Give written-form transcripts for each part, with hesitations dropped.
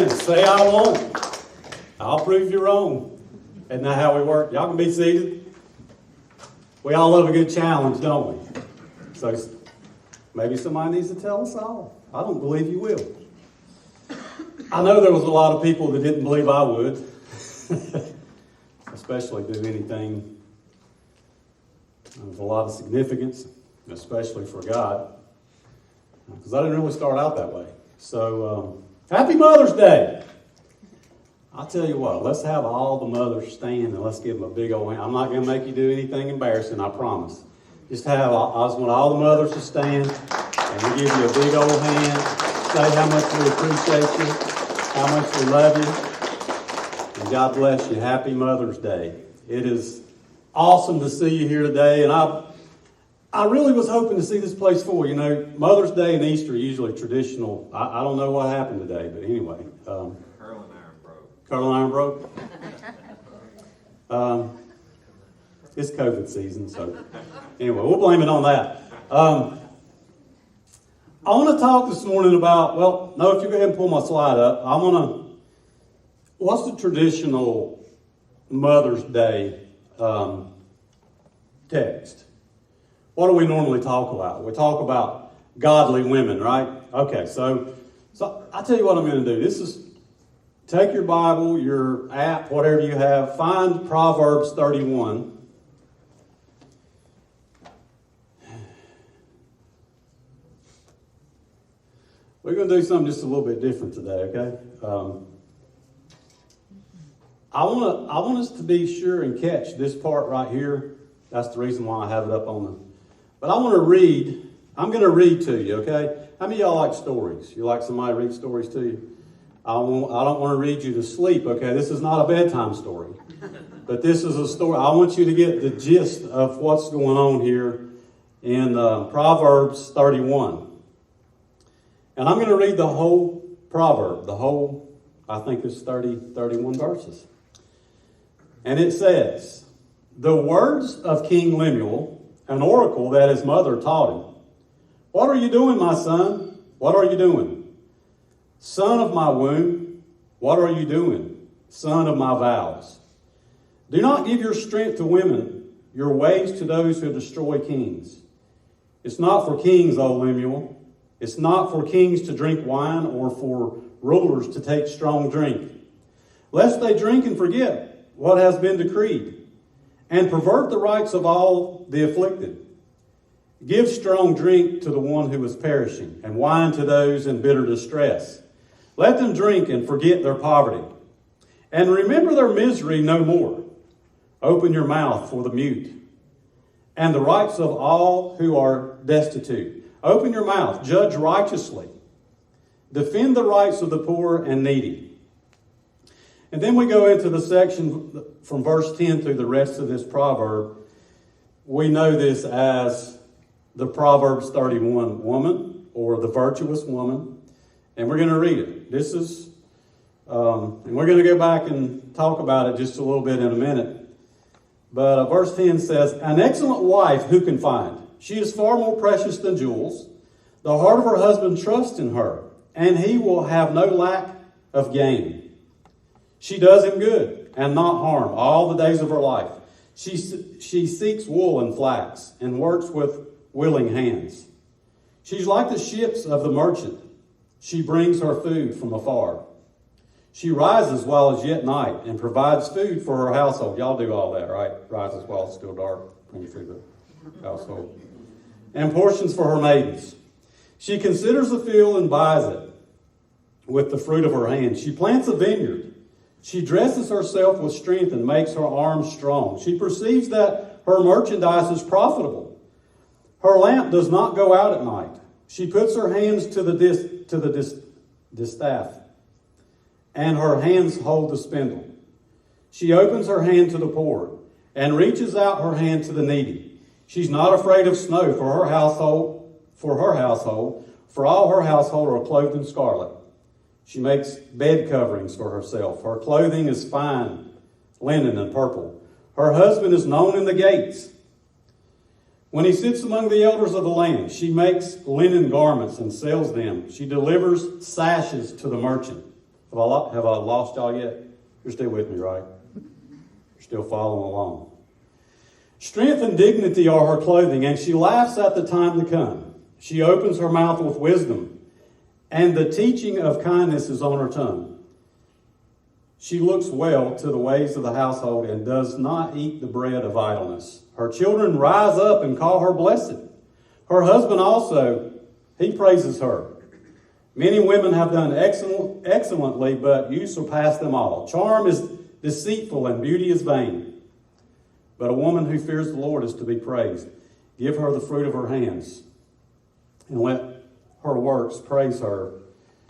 Amen. Say I won't. I'll prove you wrong. Isn't that how we work? Y'all can be seated. We all love a good challenge, don't we? So maybe somebody needs to tell us all. I don't believe you will. I know there was a lot of people that didn't believe I would, especially do anything of a lot of significance, especially for God, because I didn't really start out that way. So, happy Mother's Day. I'll tell you what, let's have all the mothers stand and let's give them a big old hand. I'm not going to make you do anything embarrassing, I promise. I just want all the mothers to stand and we give you a big old hand, say how much we appreciate you, how much we love you, and God bless you. Happy Mother's Day. It is awesome to see you here today, and I really was hoping to see this place full. You know, Mother's Day and Easter are usually traditional. I don't know what happened today, but anyway. Curling iron broke? It's COVID season, so anyway, we'll blame it on that. I want to talk this morning about, if you go ahead and pull my slide up, what's the traditional Mother's Day text? What do we normally talk about? We talk about godly women, right? Okay, so I'll tell you what I'm going to do. Take your Bible, your app, whatever you have, find Proverbs 31. We're going to do something just a little bit different today, okay? I want us to be sure and catch this part right here. That's the reason why I have it up on the... But I want to read. I'm going to read to you, okay? How many of y'all like stories? You like somebody to read stories to you? I don't want to read you to sleep, okay? This is not a bedtime story. But this is a story. I want you to get the gist of what's going on here in Proverbs 31. And I'm going to read the whole proverb, I think it's 31 verses. And it says, "The words of King Lemuel, an oracle that his mother taught him. What are you doing, my son? What are you doing? Son of my womb, what are you doing? Son of my vows. Do not give your strength to women, your ways to those who destroy kings. It's not for kings, O Lemuel. It's not for kings to drink wine or for rulers to take strong drink, lest they drink and forget what has been decreed, and pervert the rights of all the afflicted. Give strong drink to the one who is perishing, and wine to those in bitter distress. Let them drink and forget their poverty, and remember their misery no more. Open your mouth for the mute, and the rights of all who are destitute. Open your mouth, judge righteously. Defend the rights of the poor and needy." And then we go into the section from verse 10 through the rest of this proverb. We know this as the Proverbs 31 woman, or the virtuous woman. And we're going to read it. And we're going to go back and talk about it just a little bit in a minute. But verse 10 says, "An excellent wife who can find? She is far more precious than jewels. The heart of her husband trusts in her, and he will have no lack of gain. She does him good and not harm all the days of her life. She seeks wool and flax and works with willing hands. She's like the ships of the merchant. She brings her food from afar. She rises while it's yet night and provides food for her household." Y'all do all that, right? Rises while it's still dark, bring food to the household. "And portions for her maidens. She considers the field and buys it with the fruit of her hands. She plants a vineyard. She dresses herself with strength and makes her arms strong. She perceives that her merchandise is profitable. Her lamp does not go out at night. She puts her hands to the distaff, and her hands hold the spindle. She opens her hand to the poor and reaches out her hand to the needy. She's not afraid of snow for her household, for all her household are clothed in scarlet. She makes bed coverings for herself. Her clothing is fine linen and purple. Her husband is known in the gates. When he sits among the elders of the land, she makes linen garments and sells them. She delivers sashes to the merchant. Have I lost y'all yet? You're still with me, right? You're still following along. Strength and dignity are her clothing, and she laughs at the time to come. She opens her mouth with wisdom, and the teaching of kindness is on her tongue. She looks well to the ways of the household and does not eat the bread of idleness. Her children rise up and call her blessed. Her husband also, he praises her. Many women have done excellently, but you surpass them all. Charm is deceitful and beauty is vain. But a woman who fears the Lord is to be praised. Give her the fruit of her hands, and let her works praise her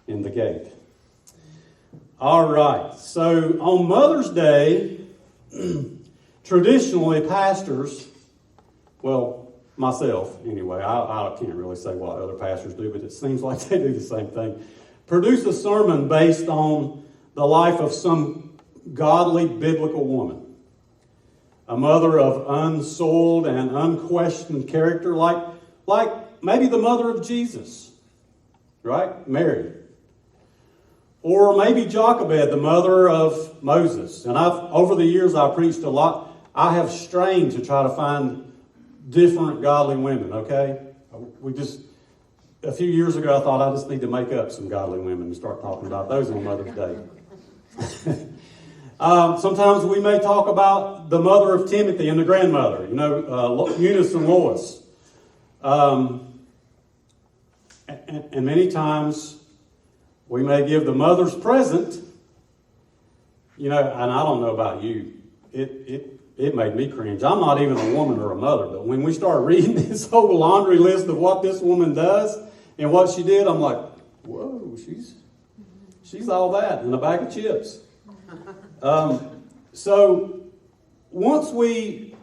in the gate. All right, so on Mother's Day, traditionally pastors, well, myself anyway, I can't really say what other pastors do, but it seems like they do the same thing, produce a sermon based on the life of some godly biblical woman. A mother of unsoiled and unquestioned character, like maybe the mother of Jesus, right? Mary. Or maybe Jochebed, the mother of Moses. And over the years, I've preached a lot. I have strained to try to find different godly women, okay? A few years ago, I thought I just need to make up some godly women and start talking about those on Mother's Day. Sometimes we may talk about the mother of Timothy and the grandmother, Eunice and Lois. And many times we may give the mother's present, and I don't know about you, it made me cringe. I'm not even a woman or a mother, but when we start reading this whole laundry list of what this woman does and what she did, I'm like, whoa, she's all that in a bag of chips. So once we,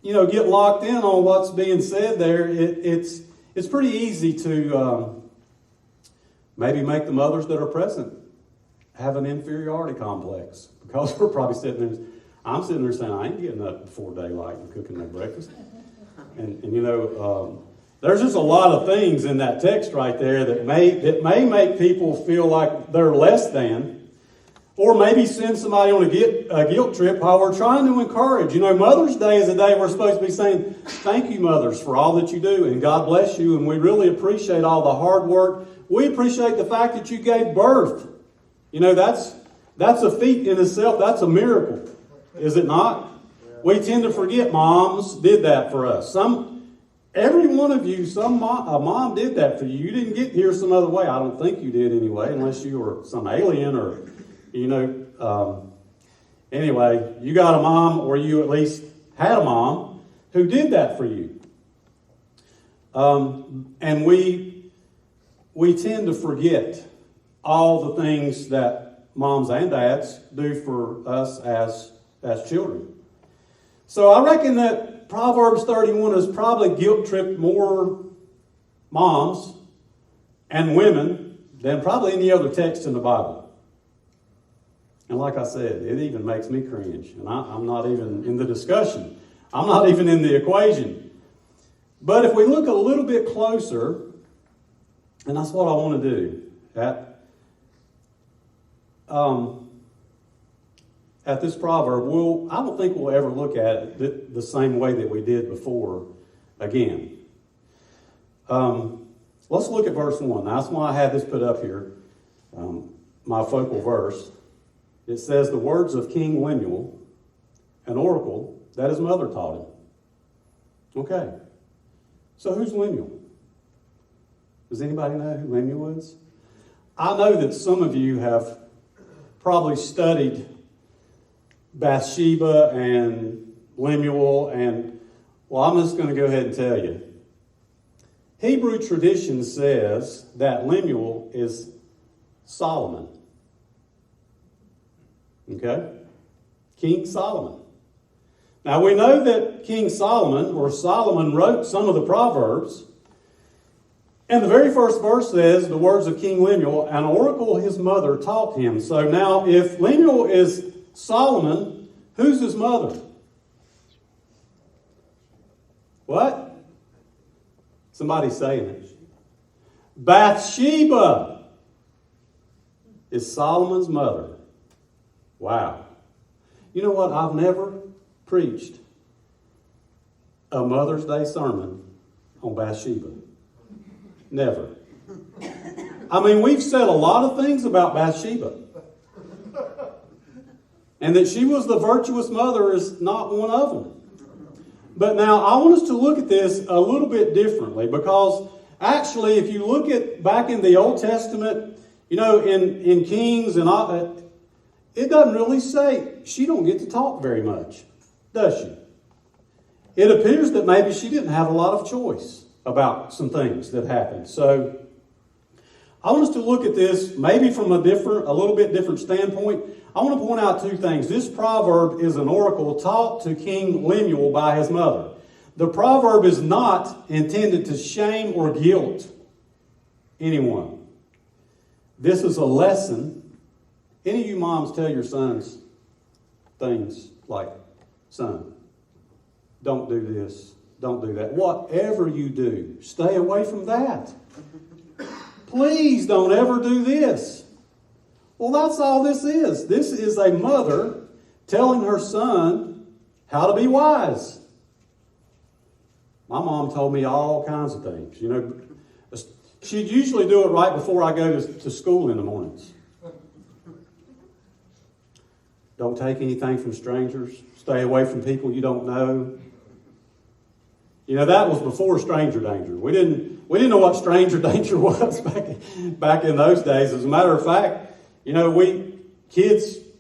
get locked in on what's being said there, it's pretty easy to maybe make the mothers that are present have an inferiority complex, because we're probably I'm sitting there saying, I ain't getting up before daylight and cooking no breakfast. And there's just a lot of things in that text right there that may make people feel like they're less than. Or maybe send somebody on a guilt trip while we're trying to encourage. Mother's Day is a day we're supposed to be saying, thank you, mothers, for all that you do, and God bless you, and we really appreciate all the hard work. We appreciate the fact that you gave birth. That's a feat in itself. That's a miracle, is it not? We tend to forget moms did that for us. Every one of you, a mom did that for you. You didn't get here some other way. I don't think you did anyway, unless you were some alien or... anyway, you got a mom, or you at least had a mom who did that for you. And we tend to forget all the things that moms and dads do for us as children. So I reckon that Proverbs 31 has probably guilt-tripped more moms and women than probably any other text in the Bible. And like I said, it even makes me cringe. And I'm not even in the discussion. I'm not even in the equation. But if we look a little bit closer, and that's what I want to do, at this proverb, I don't think we'll ever look at it the same way that we did before again. Let's look at verse 1. That's why I had this put up here, my focal verse. It says the words of King Lemuel, an oracle that his mother taught him. Okay, so who's Lemuel? Does anybody know who Lemuel is? I know that some of you have probably studied Bathsheba and Lemuel, and I'm just going to go ahead and tell you. Hebrew tradition says that Lemuel is Solomon. Okay? King Solomon. Now we know that King Solomon, or Solomon, wrote some of the Proverbs. And the very first verse says, the words of King Lemuel, an oracle his mother taught him. So now if Lemuel is Solomon, who's his mother? What? Somebody's saying it. Bathsheba. is Solomon's mother. Wow. You know what? I've never preached a Mother's Day sermon on Bathsheba. Never. I mean, we've said a lot of things about Bathsheba. And that she was the virtuous mother is not one of them. But now I want us to look at this a little bit differently, because actually if you look at back in the Old Testament, you know, in Kings and all that, it doesn't really say she don't get to talk very much, does she? It appears that maybe she didn't have a lot of choice about some things that happened. So I want us to look at this maybe from a little bit different standpoint. I want to point out two things. This proverb is an oracle taught to King Lemuel by his mother. The proverb is not intended to shame or guilt anyone. This is a lesson. Any of you moms tell your sons things like, son, don't do this, don't do that. Whatever you do, stay away from that. Please don't ever do this. Well, that's all this is. This is a mother telling her son how to be wise. My mom told me all kinds of things. You know, she'd usually do it right before I go to school in the mornings. Don't take anything from strangers. Stay away from people you don't know. You know, that was before stranger danger. We didn't know what stranger danger was back in those days. As a matter of fact, you know,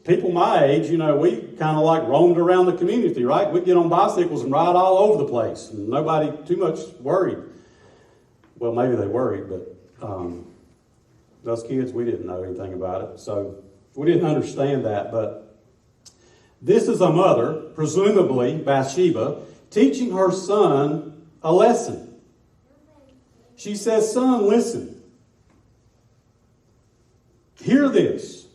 people my age, you know, we kind of like roamed around the community, right? We'd get on bicycles and ride all over the place, and nobody too much worried. Well, maybe they worried, but those kids, we didn't know anything about it. So we didn't understand that. But this is a mother, presumably Bathsheba, teaching her son a lesson. She says, son, listen. Hear this.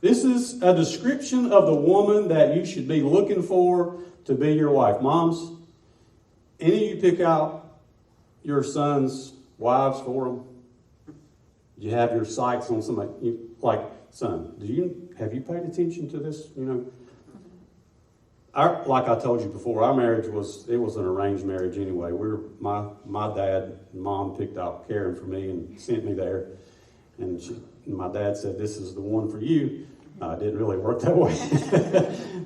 This is a description of the woman that you should be looking for to be your wife. Moms, any of you pick out your sons' wives for them? Do you have your sights on somebody? Like, son, have you paid attention to this? You know, like I told you before, our marriage was an arranged marriage anyway. My dad and mom picked out Karen for me and sent me there. And my dad said, this is the one for you. It didn't really work that way.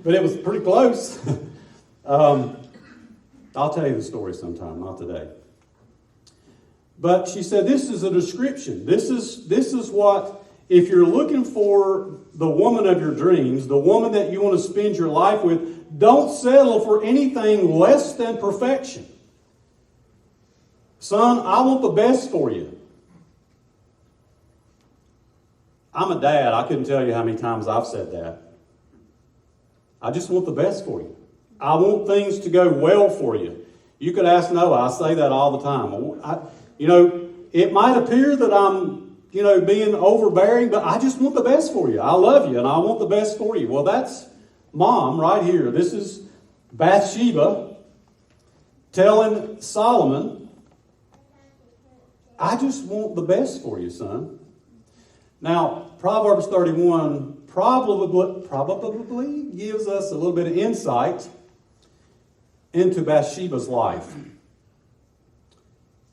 But it was pretty close. I'll tell you the story sometime, not today. But she said, this is a description. This is what, if you're looking for the woman of your dreams, the woman that you want to spend your life with, don't settle for anything less than perfection. Son, I want the best for you. I'm a dad. I couldn't tell you how many times I've said that. I just want the best for you. I want things to go well for you. You could ask Noah. I say that all the time. It might appear that I'm, being overbearing, but I just want the best for you. I love you, and I want the best for you. Well, that's mom right here. This is Bathsheba telling Solomon, I just want the best for you, son. Now, Proverbs 31 probably gives us a little bit of insight into Bathsheba's life.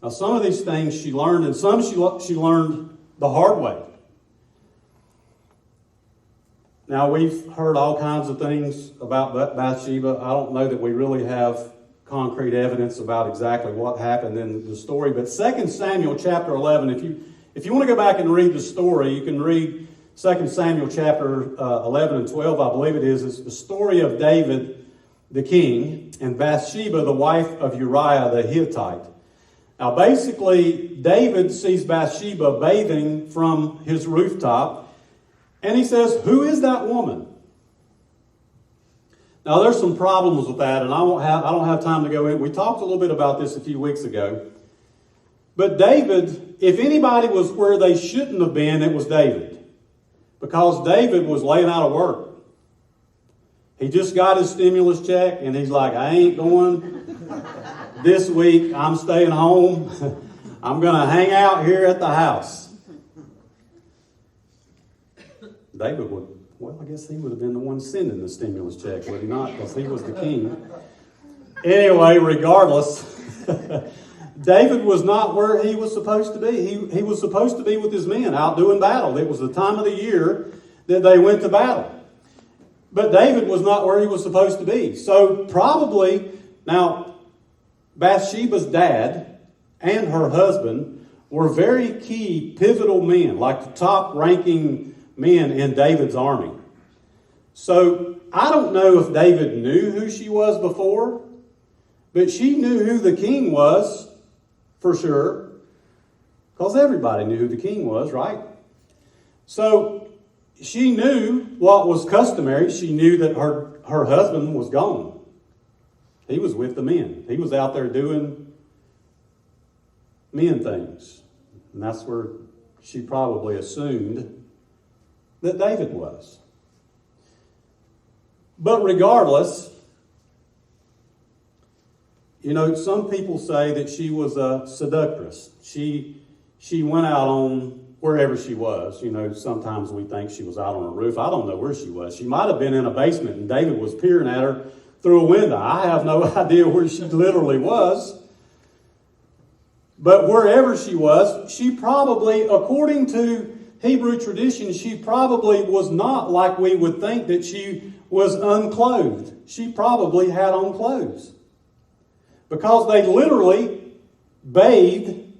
Now, some of these things she learned, and some she learned the hard way. Now, we've heard all kinds of things about Bathsheba. I don't know that we really have concrete evidence about exactly what happened in the story, but 2 Samuel chapter 11, if you want to go back and read the story, you can read 2 Samuel chapter 11 and 12, I believe it is. It's the story of David, the king, and Bathsheba, the wife of Uriah the Hittite. Now, basically, David sees Bathsheba bathing from his rooftop, and he says, who is that woman? Now, there's some problems with that, and I don't have time to go in. We talked a little bit about this a few weeks ago. But David, if anybody was where they shouldn't have been, it was David. Because David was laying out of work. He just got his stimulus check, and he's like, I ain't going this week. I'm staying home. I'm going to hang out here at the house. David would, well, I guess he would have been the one sending the stimulus check, would he not? Because he was the king. Anyway, regardless, David was not where he was supposed to be. He was supposed to be with his men out doing battle. It was the time of the year that they went to battle. But David was not where he was supposed to be. So probably, now, Bathsheba's dad and her husband were very key, pivotal men, like the top-ranking men in David's army. So I don't know if David knew who she was before, but she knew who the king was, for sure, because everybody knew who the king was, right? So she knew what was customary. She knew that her husband was gone. He was with the men. He was out there doing men things. And that's where she probably assumed that David was. But regardless, you know, some people say that she was a seductress. She went out on wherever she was. You know, sometimes we think she was out on a roof. I don't know where she was. She might have been in a basement and David was peering at her through a window. I have no idea where she literally was. But wherever she was, she probably, according to Hebrew tradition, she probably was not like we would think that she was unclothed. She probably had on clothes. Because they literally bathed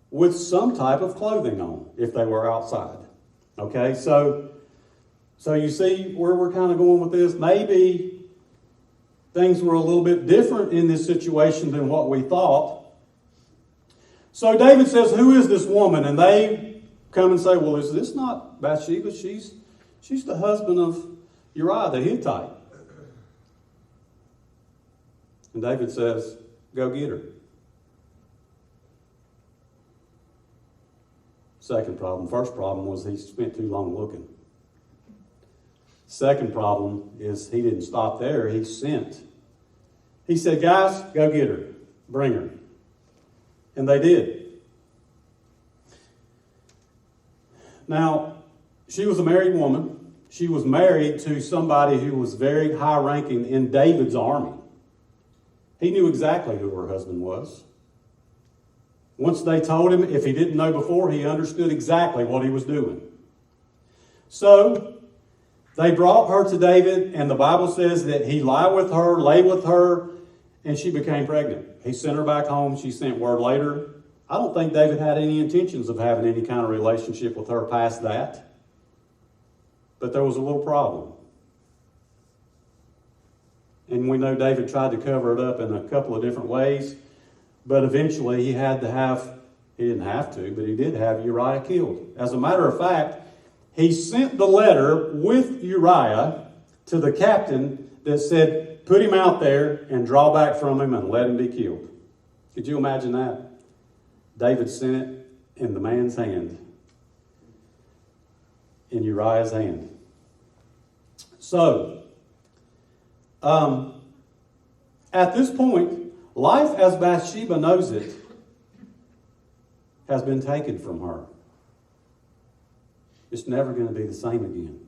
with some type of clothing on if they were outside. Okay, so you see where we're kind of going with this? Maybe things were a little bit different in this situation than what we thought. So David says, who is this woman? And they come and say, well, is this not Bathsheba? She's the husband of Uriah the Hittite. And David says, go get her. Second problem. First problem was he spent too long looking. Second problem is he didn't stop there. He sent. He said, guys, go get her. Bring her. And they did. Now, she was a married woman. She was married to somebody who was very high-ranking in David's army. He knew exactly who her husband was. Once they told him, if he didn't know before, he understood exactly what he was doing. So, they brought her to David, and the Bible says that he lay with her, and she became pregnant. He sent her back home. She sent word later. I don't think David had any intentions of having any kind of relationship with her past that. But there was a little problem. And we know David tried to cover it up in a couple of different ways. But eventually he didn't have to, but he did have Uriah killed. As a matter of fact, he sent the letter with Uriah to the captain that said, put him out there and draw back from him and let him be killed. Could you imagine that? David sent it in the man's hand, in Uriah's hand. So, at this point, life as Bathsheba knows it has been taken from her. It's never going to be the same again.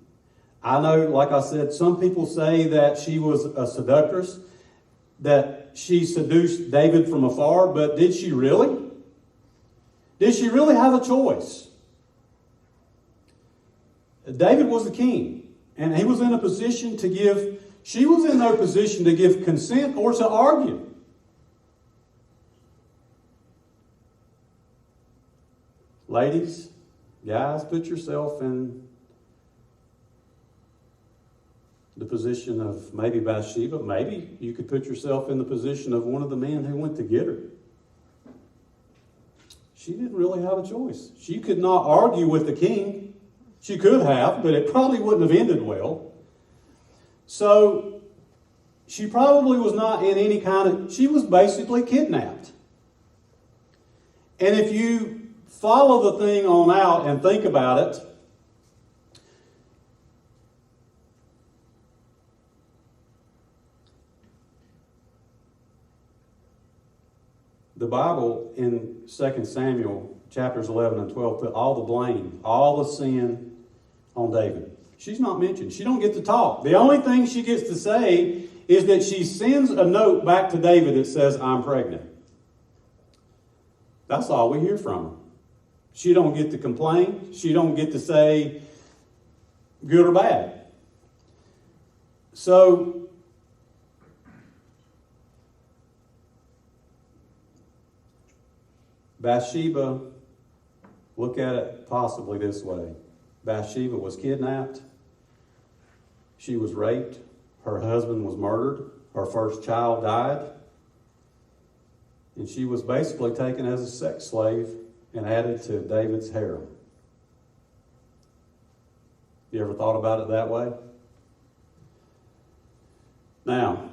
I know, like I said, some people say that she was a seductress, that she seduced David from afar, but did she really? Did she really have a choice? David was the king, and he was in a position to give, she was in no position to give consent or to argue. Ladies, guys, put yourself in the position of maybe Bathsheba. Maybe you could put yourself in the position of one of the men who went to get her. She didn't really have a choice. She could not argue with the king. She could have, but it probably wouldn't have ended well. So she probably was not in any kind of, she was basically kidnapped. And if you follow the thing on out and think about it, the Bible in 2 Samuel chapters 11 and 12 put all the blame, all the sin on David. She's not mentioned. She don't get to talk. The only thing she gets to say is that she sends a note back to David that says, I'm pregnant. That's all we hear from her. She don't get to complain. She don't get to say good or bad. So, Bathsheba, look at it possibly this way. Bathsheba was kidnapped. She was raped. Her husband was murdered. Her first child died. And she was basically taken as a sex slave and added to David's harem. You ever thought about it that way? Now,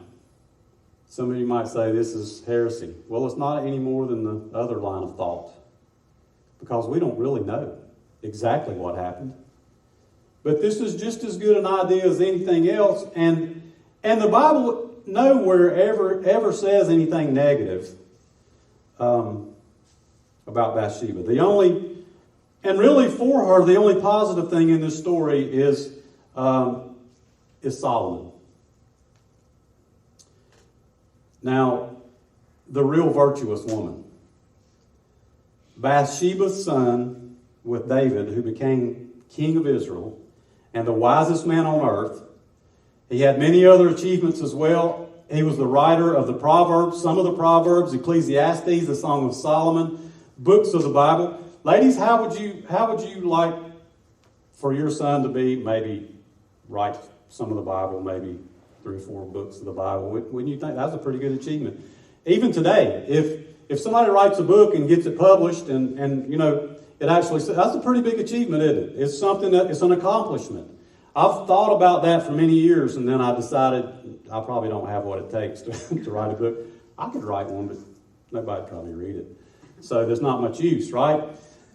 some of you might say this is heresy. Well, it's not any more than the other line of thought, because we don't really know exactly what happened. But this is just as good an idea as anything else, and the Bible nowhere ever says anything negative about Bathsheba. And really for her, the only positive thing in this story is Solomon. Now, the real virtuous woman. Bathsheba's son with David, who became king of Israel, and the wisest man on earth. He had many other achievements as well. He was the writer of the Proverbs, some of the Proverbs, Ecclesiastes, the Song of Solomon, books of the Bible. Ladies, how would you like for your son to be? Maybe write some of the Bible, maybe 3 or 4 books of the Bible. Wouldn't you think that's a pretty good achievement? Even today, if somebody writes a book and gets it published and you know, it actually says, that's a pretty big achievement, isn't it? It's something it's an accomplishment. I've thought about that for many years, and then I decided I probably don't have what it takes to write a book. I could write one, but nobody'd probably read it. So there's not much use, right?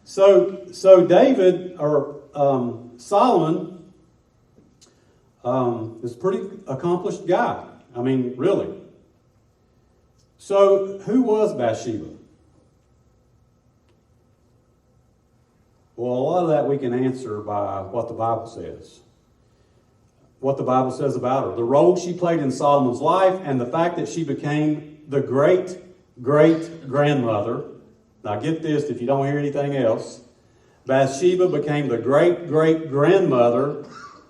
So David, or Solomon, is a pretty accomplished guy. I mean, really. So who was Bathsheba? Well, a lot of that we can answer by what the Bible says. What the Bible says about her. The role she played in Solomon's life, and the fact that she became the great-great-grandmother. Now get this, if you don't hear anything else. Bathsheba became the great-great-grandmother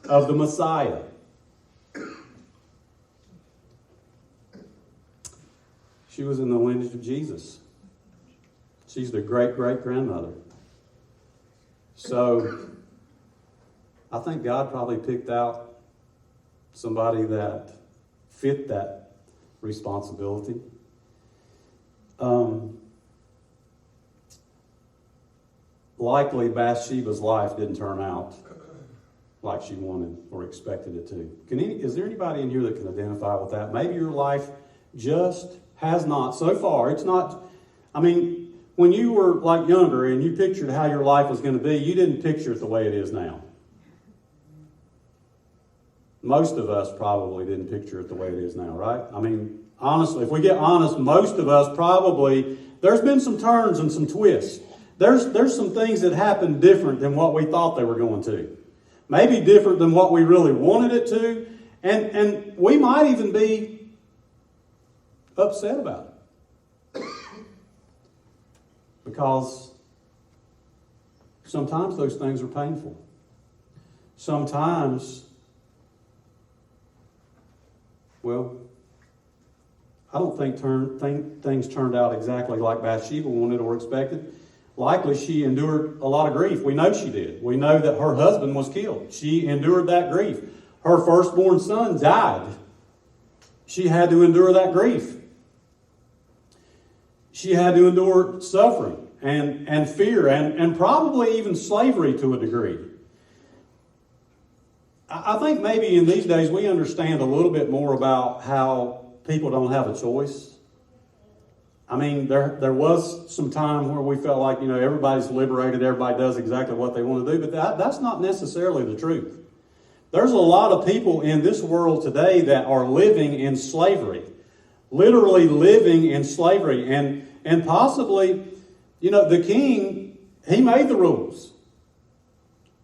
of the Messiah. She was in the lineage of Jesus. She's the great-great-grandmother. So, I think God probably picked out somebody that fit that responsibility. Likely Bathsheba's life didn't turn out like she wanted or expected it to. Is there anybody in here that can identify with that? Maybe your life just has not, so far, it's not, I mean, when you were like younger and you pictured how your life was going to be, you didn't picture it the way it is now. Most of us probably didn't picture it the way it is now, right? I mean, honestly, if we get honest, most of us probably, there's been some turns and some twists. There's some things that happened different than what we thought they were going to. Maybe different than what we really wanted it to. And we might even be upset about it. Because sometimes those things are painful. Sometimes, well, I don't think things turned out exactly like Bathsheba wanted or expected. Likely she endured a lot of grief. We know she did. We know that her husband was killed. She endured that grief. Her firstborn son died. She had to endure that grief. She had to endure suffering and fear and probably even slavery to a degree. I think maybe in these days we understand a little bit more about how people don't have a choice. I mean, there was some time where we felt like, everybody's liberated, everybody does exactly what they want to do, but that's not necessarily the truth. There's a lot of people in this world today that are living in slavery, literally living in slavery, and possibly, the king, he made the rules.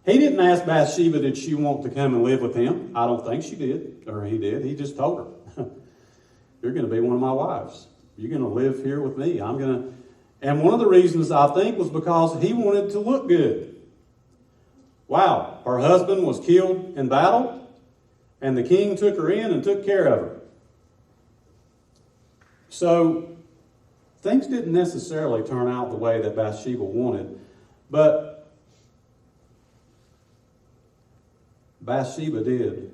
He didn't ask Bathsheba, did she want to come and live with him? I don't think she did, or he did. He just told her, you're going to be one of my wives. You're going to live here with me. And one of the reasons I think was because he wanted to look good. Wow, her husband was killed in battle, and the king took her in and took care of her. So things didn't necessarily turn out the way that Bathsheba wanted, but Bathsheba did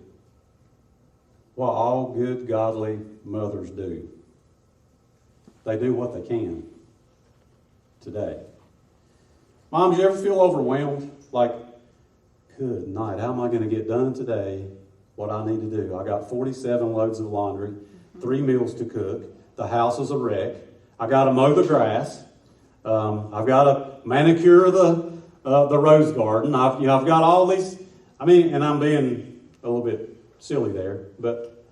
what all good, godly mothers do. They do what they can today. Moms, you ever feel overwhelmed? Like, good night, how am I going to get done today what I need to do? I got 47 loads of laundry, 3 meals to cook, the house is a wreck, I got to mow the grass, I've got to manicure the rose garden, I've got all these. And I'm being a little bit silly there, but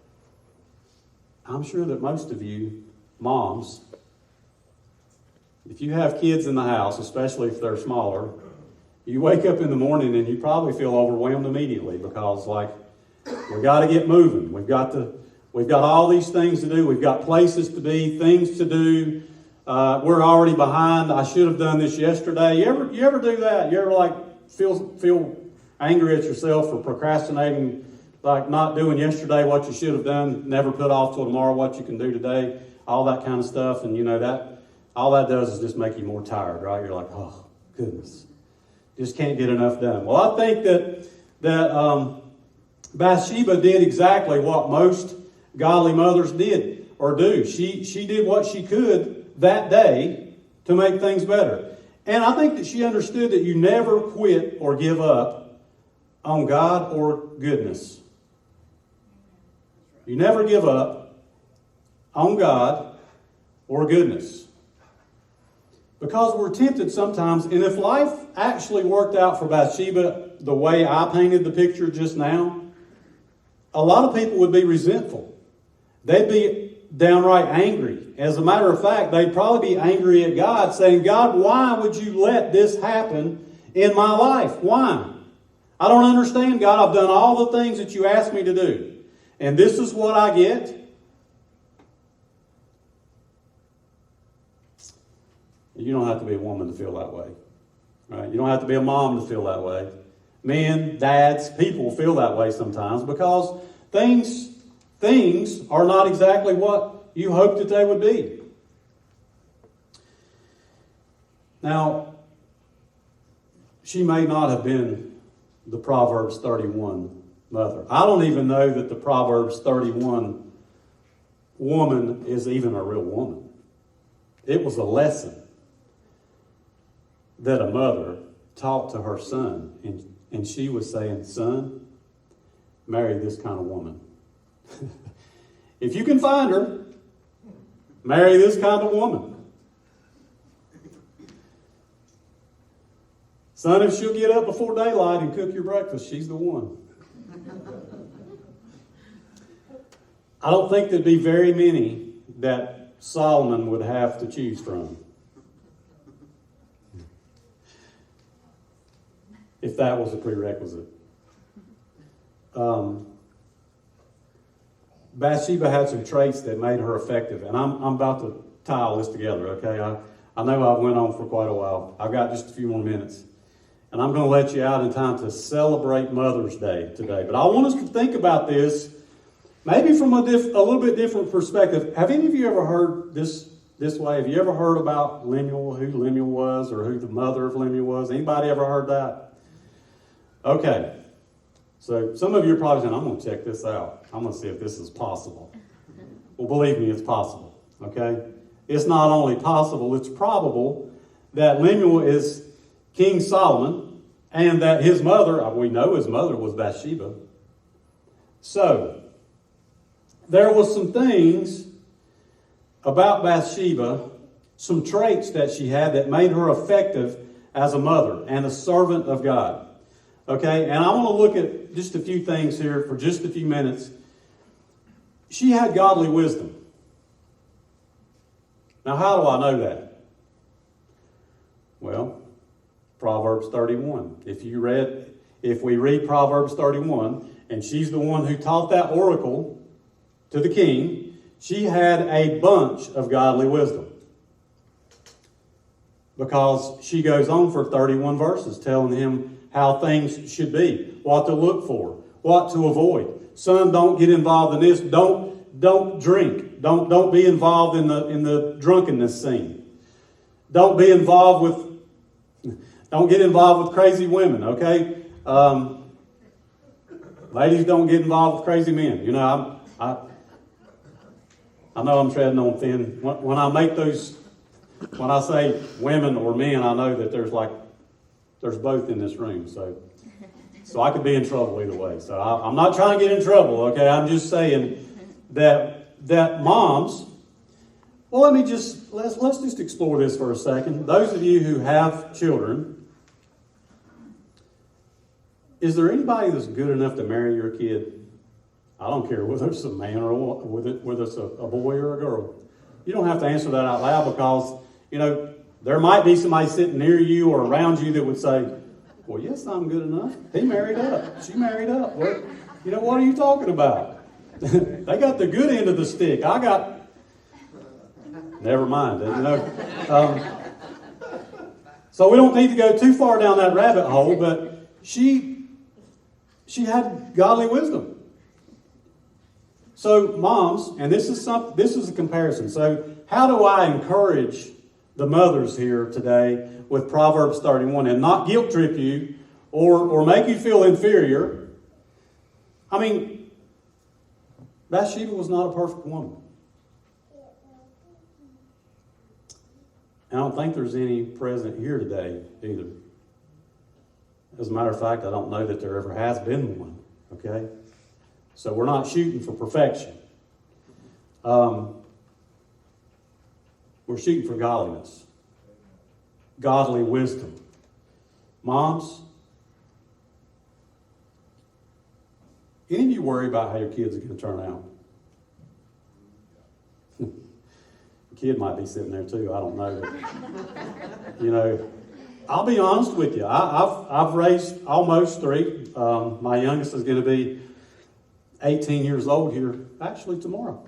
I'm sure that most of you moms, if you have kids in the house, especially if they're smaller, you wake up in the morning and you probably feel overwhelmed immediately because, like, we got to get moving. We've got all these things to do. We've got places to be, things to do. We're already behind. I should have done this yesterday. You ever do that? You ever feel angry at yourself for procrastinating, like not doing yesterday what you should have done, never put off till tomorrow what you can do today, all that kind of stuff. And that all that does is just make you more tired, right? You're like, oh, goodness, just can't get enough done. Well, I think that Bathsheba did exactly what most godly mothers did or do. She did what she could that day to make things better. And I think that she understood that you never quit or give up on God or goodness. You never give up on God or goodness. Because we're tempted sometimes, and if life actually worked out for Bathsheba the way I painted the picture just now, a lot of people would be resentful. They'd be downright angry. As a matter of fact, they'd probably be angry at God, saying, God, why would you let this happen in my life? Why? I don't understand, God. I've done all the things that you asked me to do. And this is what I get. You don't have to be a woman to feel that way. Right? You don't have to be a mom to feel that way. Men, dads, people feel that way sometimes because things are not exactly what you hoped that they would be. Now, she may not have been the Proverbs 31 mother. I don't even know that the Proverbs 31 woman is even a real woman. It was a lesson that a mother taught to her son. And she was saying, son, marry this kind of woman. If you can find her, marry this kind of woman. Son, if she'll get up before daylight and cook your breakfast, she's the one. I don't think there'd be very many that Solomon would have to choose from. If that was a prerequisite. Bathsheba had some traits that made her effective, and I'm about to tie all this together, okay? I know I went on for quite a while. I've got just a few more minutes. And I'm going to let you out in time to celebrate Mother's Day today. But I want us to think about this maybe from a little bit different perspective. Have any of you ever heard this way? Have you ever heard about Lemuel, who Lemuel was, or who the mother of Lemuel was? Anybody ever heard that? Okay. So some of you are probably saying, I'm going to check this out. I'm going to see if this is possible. Well, believe me, it's possible. Okay? It's not only possible, it's probable that Lemuel is King Solomon, and that his mother, we know his mother was Bathsheba. So, there was some things about Bathsheba, some traits that she had that made her effective as a mother and a servant of God. Okay, and I want to look at just a few things here for just a few minutes. She had godly wisdom. Now, how do I know that? Well, Proverbs 31. If if we read Proverbs 31, and she's the one who taught that oracle to the king, she had a bunch of godly wisdom. Because she goes on for 31 verses telling him how things should be, what to look for, what to avoid. Son, don't get involved in this. Don't drink. Don't be involved in the drunkenness scene. Don't get involved with crazy women, okay? Ladies, don't get involved with crazy men. You know, I know I'm treading on thin. When I say women or men, I know that there's both in this room. So I could be in trouble either way. So I'm not trying to get in trouble, okay? I'm just saying that moms, well, let's just explore this for a second. Those of you who have children, is there anybody that's good enough to marry your kid? I don't care whether it's a man or whether it's a boy or a girl. You don't have to answer that out loud because, you know, there might be somebody sitting near you or around you that would say, well, yes, I'm good enough. He married up. She married up. What are you talking about? They got the good end of the stick. Never mind. You know. So we don't need to go too far down that rabbit hole, but she had godly wisdom. So moms, and this is a comparison. So how do I encourage the mothers here today with Proverbs 31 and not guilt trip you or make you feel inferior? I mean, Bathsheba was not a perfect woman. I don't think there's any present here today either. As a matter of fact, I don't know that there ever has been one. Okay? So we're not shooting for perfection. We're shooting for godliness. Godly wisdom. Moms, any of you worry about how your kids are going to turn out? The kid might be sitting there too. I don't know. You know, I'll be honest with you. I've raised almost three. My youngest is going to be 18 years old here, actually tomorrow.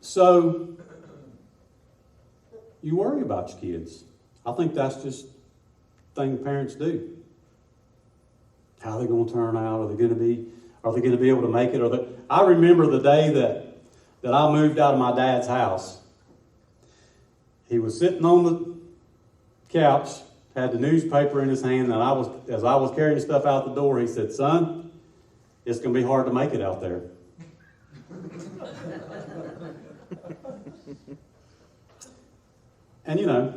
So, you worry about your kids. I think that's just the thing parents do. How are they going to turn out? Are they going to be able to make it? I remember the day that I moved out of my dad's house. He was sitting on the couch, had the newspaper in his hand, and as I was carrying stuff out the door, he said, "Son, it's going to be hard to make it out there." And you know,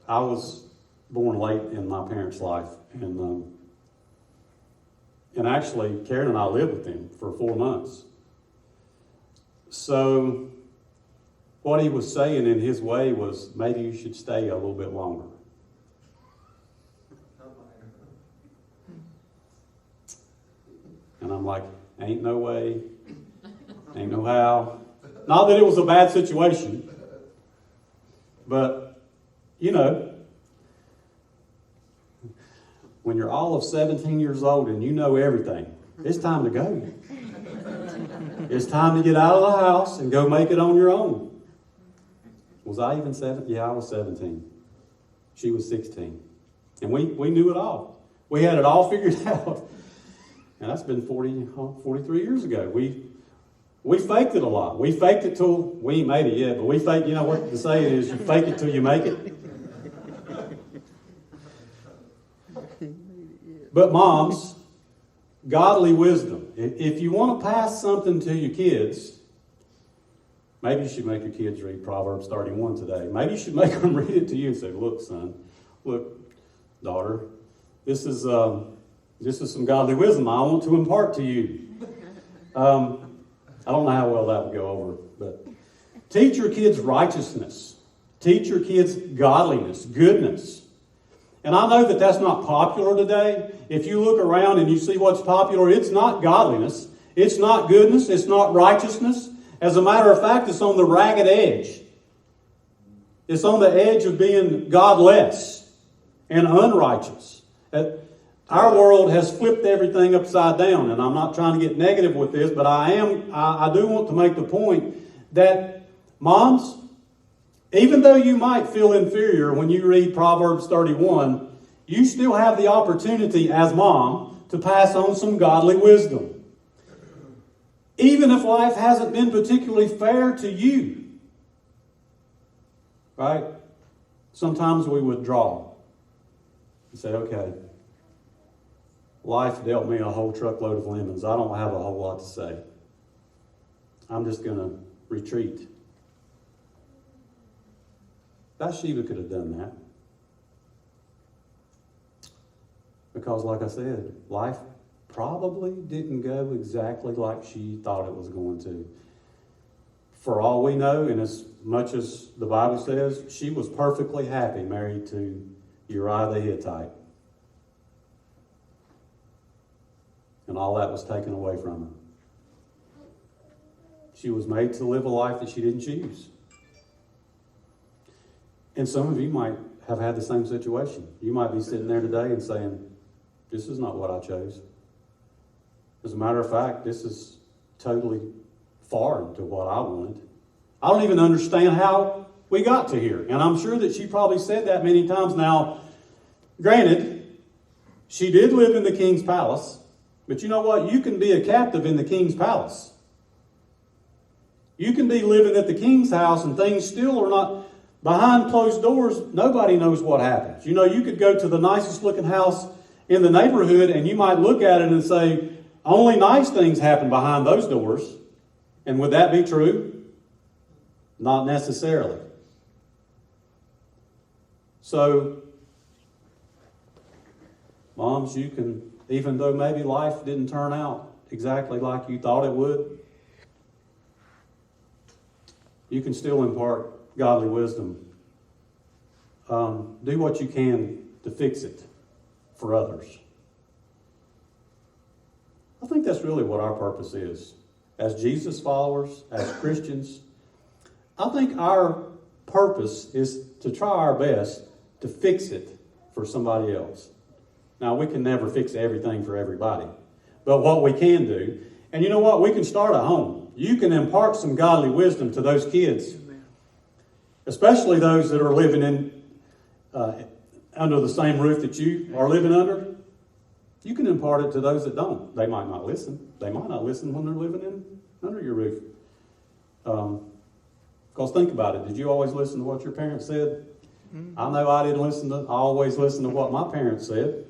I was born late in my parents' life, and actually, Karen and I lived with him for 4 months. So, what he was saying in his way was, maybe you should stay a little bit longer. And I'm like, ain't no way, ain't no how. Not that it was a bad situation, but, you know, when you're all of 17 years old and you know everything, it's time to go. It's time to get out of the house and go make it on your own. Was I even 7? Yeah, I was 17. She was 16. And we knew it all. We had it all figured out. And that's been 43 years ago. We faked it a lot. We faked it till we ain't made it yet, but we faked, you know what the saying is, you fake it till you make it. But moms, godly wisdom. If you want to pass something to your kids, maybe you should make your kids read Proverbs 31 today. Maybe you should make them read it to you and say, look, son, look, daughter, this is some godly wisdom I want to impart to you. I don't know how well that would go over, but teach your kids righteousness. Teach your kids godliness, goodness. And I know that that's not popular today. If you look around and you see what's popular, it's not godliness. It's not goodness. It's not righteousness. As a matter of fact, it's on the ragged edge. It's on the edge of being godless and unrighteous. Our world has flipped everything upside down, and I'm not trying to get negative with this, but I do want to make the point that moms, even though you might feel inferior when you read Proverbs 31, you still have the opportunity as mom to pass on some godly wisdom. Even if life hasn't been particularly fair to you. Right? Sometimes we withdraw and say, okay, life dealt me a whole truckload of lemons. I don't have a whole lot to say. I'm just going to retreat. Bathsheba could have done that. Because, like I said, life probably didn't go exactly like she thought it was going to. For all we know, and as much as the Bible says, she was perfectly happy married to Uriah the Hittite. And all that was taken away from her. She was made to live a life that she didn't choose. And some of you might have had the same situation. You might be sitting there today and saying, this is not what I chose. As a matter of fact, this is totally foreign to what I wanted. I don't even understand how we got to here. And I'm sure that she probably said that many times. Now, granted, she did live in the king's palace. But you know what? You can be a captive in the king's palace. You can be living at the king's house and things still are not behind closed doors. Nobody knows what happens. You know, you could go to the nicest looking house in the neighborhood and you might look at it and say, only nice things happen behind those doors. And would that be true? Not necessarily. So, moms, you can, even though maybe life didn't turn out exactly like you thought it would, you can still impart godly wisdom. Do what you can to fix it for others. I think that's really what our purpose is. As Jesus followers, as Christians, I think our purpose is to try our best to fix it for somebody else. Now, we can never fix everything for everybody. But what we can do, and you know what? We can start at home. You can impart some godly wisdom to those kids. Amen. Especially those that are living in under the same roof that you are living under. You can impart it to those that don't. They might not listen. They might not listen when they're living under your roof. Because think about it. Did you always listen to what your parents said? Mm-hmm. I know I didn't listen to, I always listened to what my parents said.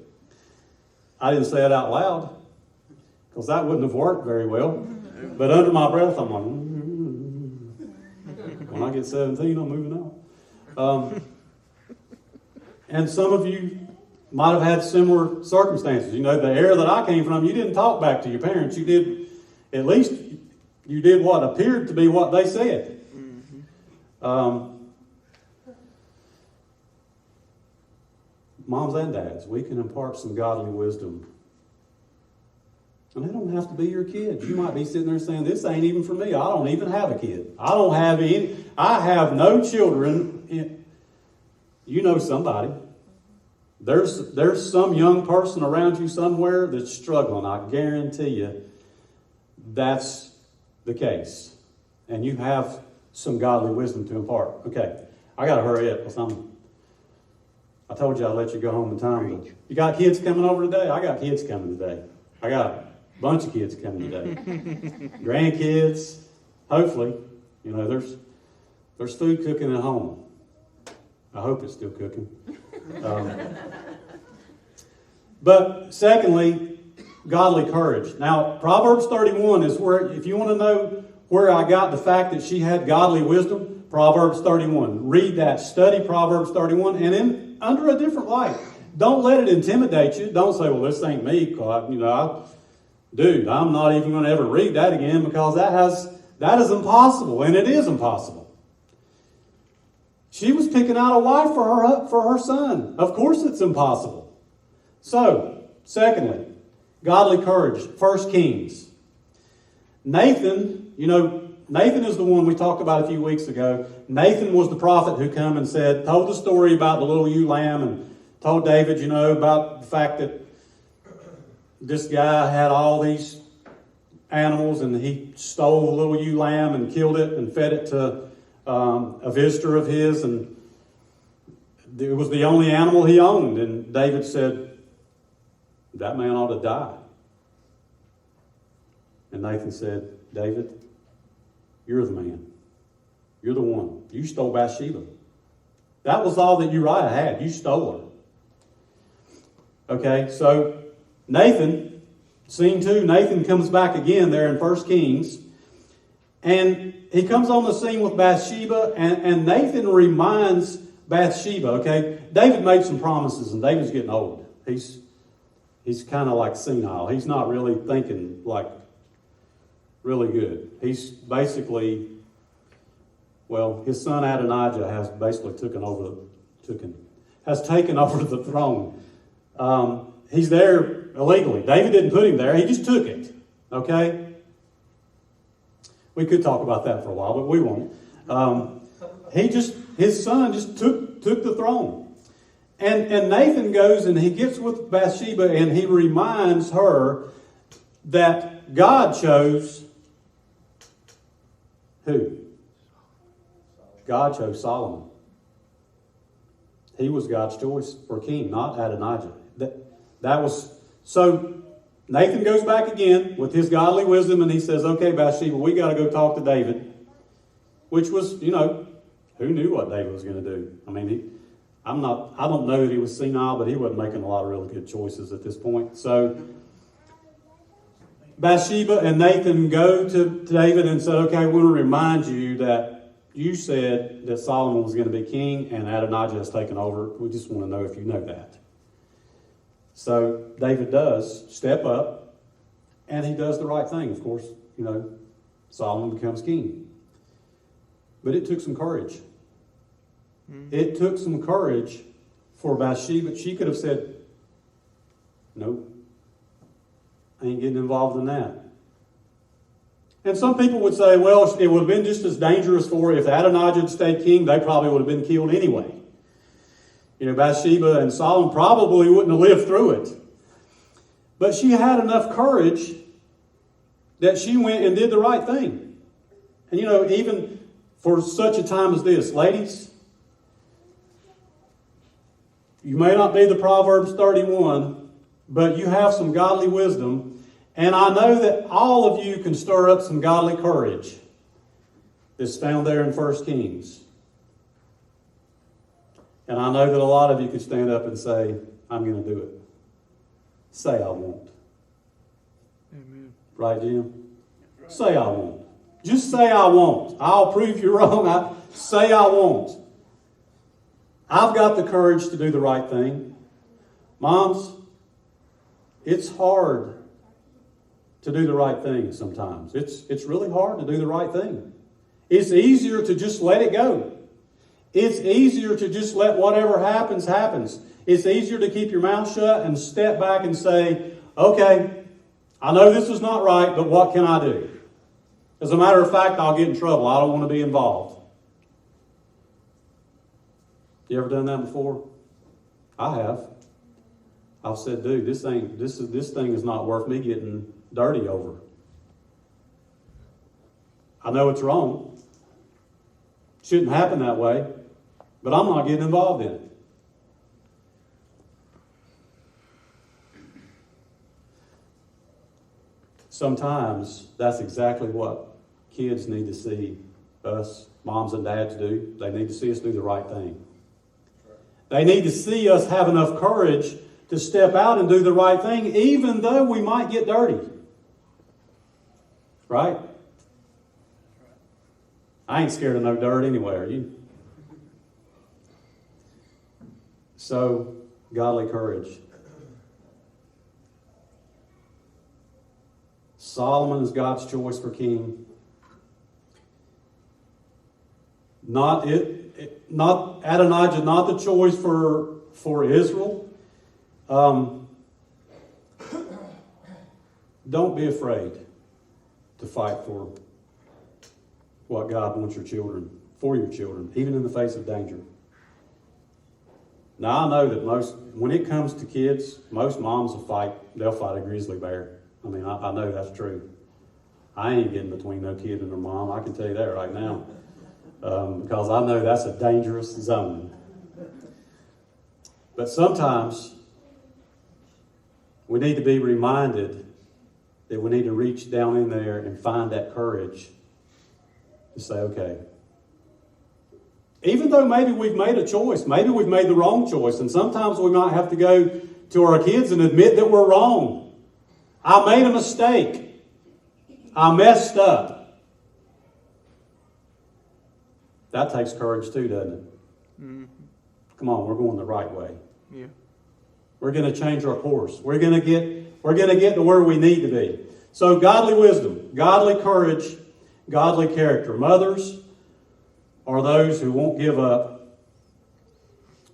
I didn't say it out loud because that wouldn't have worked very well. But under my breath, I'm like, when I get 17, I'm moving out. And some of you might have had similar circumstances. You know, the era that I came from, you didn't talk back to your parents. You did, at least you did what appeared to be what they said. Moms and dads, we can impart some godly wisdom. And they don't have to be your kids. You might be sitting there saying, this ain't even for me. I don't even have a kid. I have no children. You know somebody. There's some young person around you somewhere that's struggling. I guarantee you that's the case. And you have some godly wisdom to impart. Okay, I got to hurry up because I told you I'd let you go home in time. You got kids coming over today? I got kids coming today. I got a bunch of kids coming today. Grandkids. Hopefully, you know, there's food cooking at home. I hope it's still cooking. But secondly, godly courage. Now, Proverbs 31 is where, if you want to know where I got the fact that she had godly wisdom, Proverbs 31. Read that, study Proverbs 31, and in under a different light. Don't let it intimidate you. Don't say, well, this ain't me. Dude, I'm not even going to ever read that again because that is impossible, and it is impossible. She was picking out a wife for her son. Of course it's impossible. So, secondly, godly courage. 1 Kings. Nathan is the one we talked about a few weeks ago. Nathan was the prophet who come and told the story about the little ewe lamb and told David, about the fact that this guy had all these animals, and he stole a little ewe lamb and killed it and fed it to a visitor of his, and it was the only animal he owned. And David said, that man ought to die. And Nathan said, David, you're the man. You're the one. You stole Bathsheba. That was all that Uriah had. You stole her. Okay, so Nathan, scene 2, Nathan comes back again there in 1 Kings. And he comes on the scene with Bathsheba. And Nathan reminds Bathsheba, okay, David made some promises, and David's getting old. He's kind of like senile. He's not really thinking like really good. He's basically, well, his son Adonijah has basically taken over the throne. He's there illegally. David didn't put him there. He just took it. Okay? We could talk about that for a while, but we won't. His son just took the throne. And Nathan goes and he gets with Bathsheba and he reminds her that God chose who? God chose Solomon. He was God's choice for king, not Adonijah. That was so. Nathan goes back again with his godly wisdom, and he says, "Okay, Bathsheba, we got to go talk to David." Which was, who knew what David was going to do? I mean, I don't know that he was senile, but he wasn't making a lot of really good choices at this point. So Bathsheba and Nathan go to David and said, "Okay, we want to remind you that you said that Solomon was going to be king and Adonijah has taken over. We just want to know if you know that." So David does step up, and he does the right thing. Of course, Solomon becomes king. But it took some courage. It took some courage for Bathsheba. She could have said, "Nope, I ain't getting involved in that." And some people would say, well, it would have been just as dangerous for her if Adonijah had stayed king. They probably would have been killed anyway. Bathsheba and Solomon probably wouldn't have lived through it. But she had enough courage that she went and did the right thing. And even for such a time as this, ladies, you may not be the Proverbs 31, but you have some godly wisdom. And I know that all of you can stir up some godly courage that's found there in 1 Kings. And I know that a lot of you could stand up and say, "I'm going to do it." Say, "I won't." Amen. Right, Jim? Right. Say, "I won't." Just say, "I won't." I'll prove you wrong. Say, "I won't." I've got the courage to do the right thing. Moms, it's hard to do the right thing sometimes. It's really hard to do the right thing. It's easier to just let it go. It's easier to just let whatever happens, happens. It's easier to keep your mouth shut and step back and say, "Okay, I know this is not right, but what can I do?" As a matter of fact, I'll get in trouble. I don't want to be involved. You ever done that before? I have. I've said, "Dude, this thing is not worth me getting dirty over. I know it's wrong. Shouldn't happen that way, but I'm not getting involved in it." Sometimes that's exactly what kids need to see us, moms and dads, do. They need to see us do the right thing. They need to see us have enough courage to step out and do the right thing, even though we might get dirty. Right? I ain't scared of no dirt anyway, are you? So, godly courage. Solomon is God's choice for king. Not Adonijah, not the choice for Israel. Don't be afraid to fight for what God wants for your children, even in the face of danger. Now I know that when it comes to kids, most moms they'll fight a grizzly bear. I mean, I know that's true. I ain't getting between no kid and their mom, I can tell you that right now. Because I know that's a dangerous zone. But sometimes we need to be reminded that we need to reach down in there and find that courage to say, okay, even though maybe we've made a choice, maybe we've made the wrong choice, and sometimes we might have to go to our kids and admit that we're wrong. I made a mistake. I messed up. That takes courage too, doesn't it? Mm-hmm. Come on, we're going the right way. Yeah. We're going to change our course. We're going to get to where we need to be. So godly wisdom, godly courage, godly character. Mothers are those who won't give up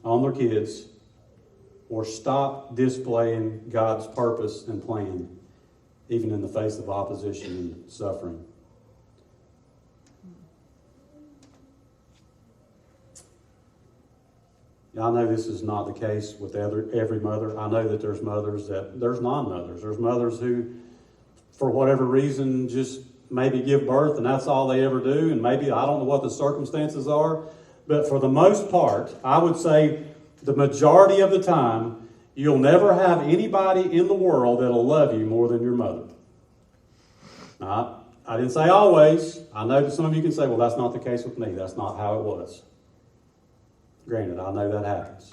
on their kids or stop displaying God's purpose and plan, even in the face of opposition and suffering. I know this is not the case with every mother. I know that there's non-mothers. There's mothers who, for whatever reason, just maybe give birth and that's all they ever do. And maybe, I don't know what the circumstances are. But for the most part, I would say the majority of the time, you'll never have anybody in the world that'll love you more than your mother. Now, I didn't say always. I know that some of you can say, well, that's not the case with me. That's not how it was. Granted, I know that happens.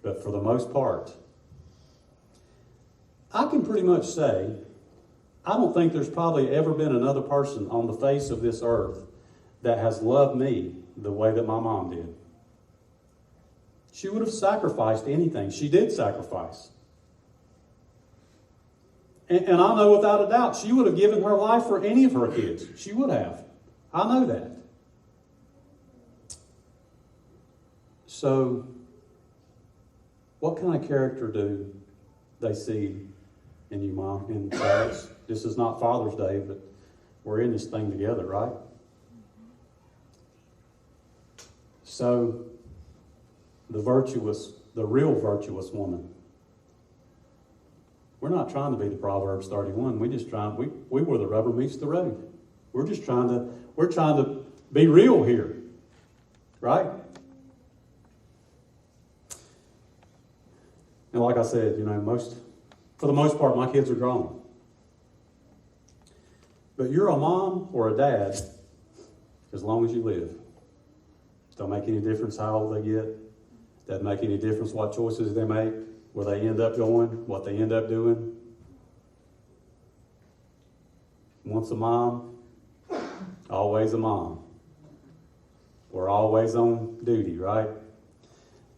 But for the most part, I can pretty much say, I don't think there's probably ever been another person on the face of this earth that has loved me the way that my mom did. She would have sacrificed anything. She did sacrifice. And I know without a doubt, she would have given her life for any of her kids. She would have. I know that. So, what kind of character do they see in you, Mom, and dads? This is not Father's Day, but we're in this thing together, right? So, the real virtuous woman. We're not trying to be the Proverbs 31. We where the rubber meets the road. We're trying to be real here, right? And like I said, for the most part, my kids are grown. But you're a mom or a dad as long as you live. Don't make any difference how old they get. Doesn't make any difference what choices they make, where they end up going, what they end up doing. Once a mom, always a mom. We're always on duty, right?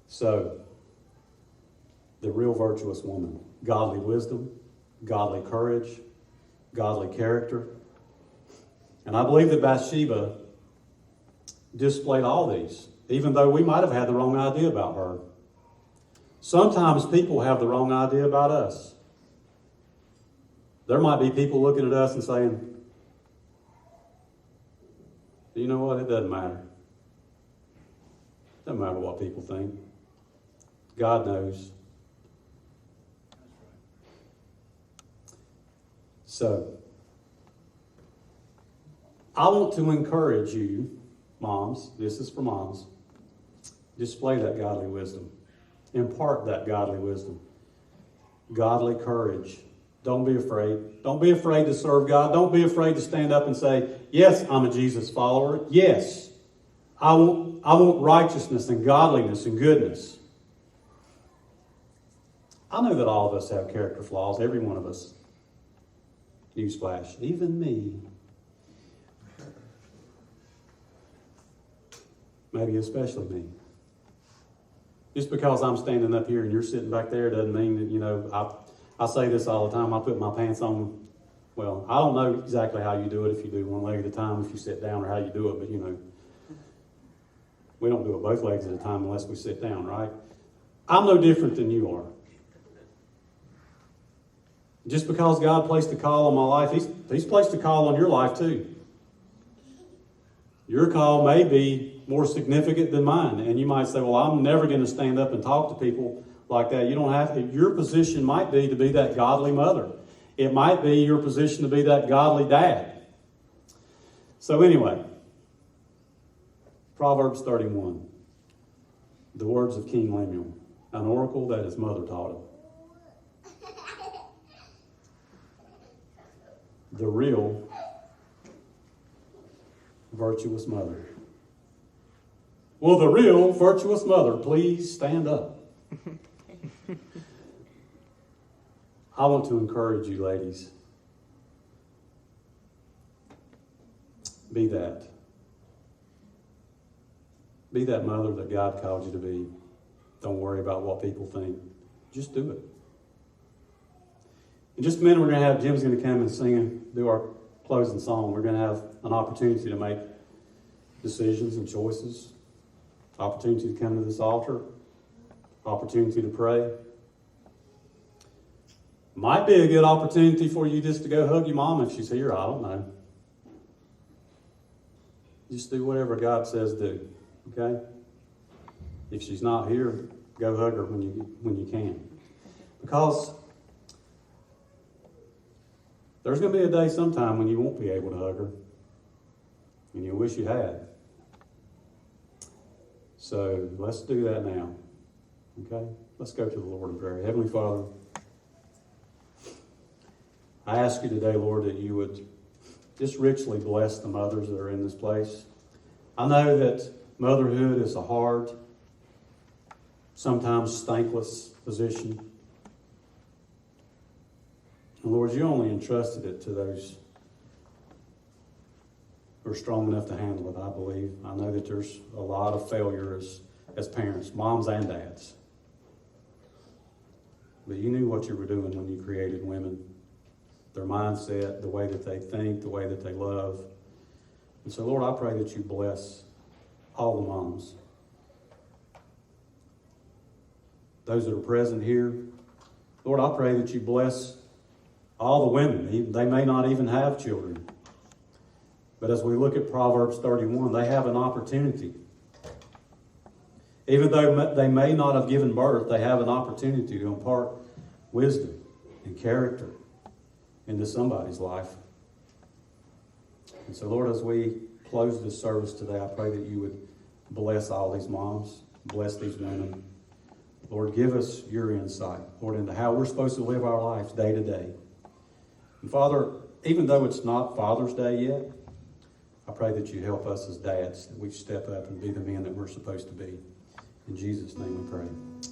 So, the real virtuous woman. Godly wisdom, godly courage, godly character. And I believe that Bathsheba displayed all these, even though we might have had the wrong idea about her. Sometimes people have the wrong idea about us. There might be people looking at us and saying, you know what, it doesn't matter. It doesn't matter what people think. God knows. So, I want to encourage you, moms, this is for moms, display that godly wisdom. Impart that godly wisdom. Godly courage. Don't be afraid. Don't be afraid to serve God. Don't be afraid to stand up and say, yes, I'm a Jesus follower. Yes, I want righteousness and godliness and goodness. I know that all of us have character flaws, every one of us. Newsflash, even me. Maybe especially me. Just because I'm standing up here and you're sitting back there doesn't mean that, I say this all the time, I put my pants on. Well, I don't know exactly how you do it, if you do one leg at a time, if you sit down, or how you do it, but we don't do it both legs at a time unless we sit down, right? I'm no different than you are. Just because God placed a call on my life, He's placed a call on your life too. Your call may be more significant than mine. And you might say, well, I'm never going to stand up and talk to people like that. You don't have to. Your position might be to be that godly mother. It might be your position to be that godly dad. So anyway, Proverbs 31. The words of King Lemuel, an oracle that his mother taught him. The real virtuous mother. Will the real virtuous mother please stand up? I want to encourage you, ladies. Be that. Be that mother that God called you to be. Don't worry about what people think. Just do it. In just a minute, we're going to have Jim's going to come and sing and do our closing song. We're going to have an opportunity to make decisions and choices. Opportunity to come to this altar. Opportunity to pray. Might be a good opportunity for you just to go hug your mom if she's here. I don't know. Just do whatever God says do. Okay? If she's not here, go hug her when you can. Because there's going to be a day sometime when you won't be able to hug her. And you'll wish you had. So let's do that now. Okay? Let's go to the Lord in prayer. Heavenly Father, I ask you today, Lord, that you would just richly bless the mothers that are in this place. I know that motherhood is a hard, sometimes thankless position. And Lord, you only entrusted it to those who are strong enough to handle it, I believe. I know that there's a lot of failure as parents, moms and dads. But you knew what you were doing when you created women. Their mindset, the way that they think, the way that they love. And so, Lord, I pray that you bless all the moms. Those that are present here. Lord, I pray that you bless all the women. They may not even have children. But as we look at Proverbs 31, they have an opportunity. Even though they may not have given birth, they have an opportunity to impart wisdom and character into somebody's life. And so, Lord, as we close this service today, I pray that you would bless all these moms, bless these women. Lord, give us your insight, Lord, into how we're supposed to live our lives day to day. And Father, even though it's not Father's Day yet, I pray that you help us as dads, that we step up and be the men that we're supposed to be. In Jesus' name we pray.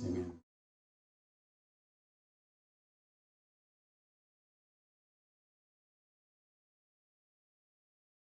Amen.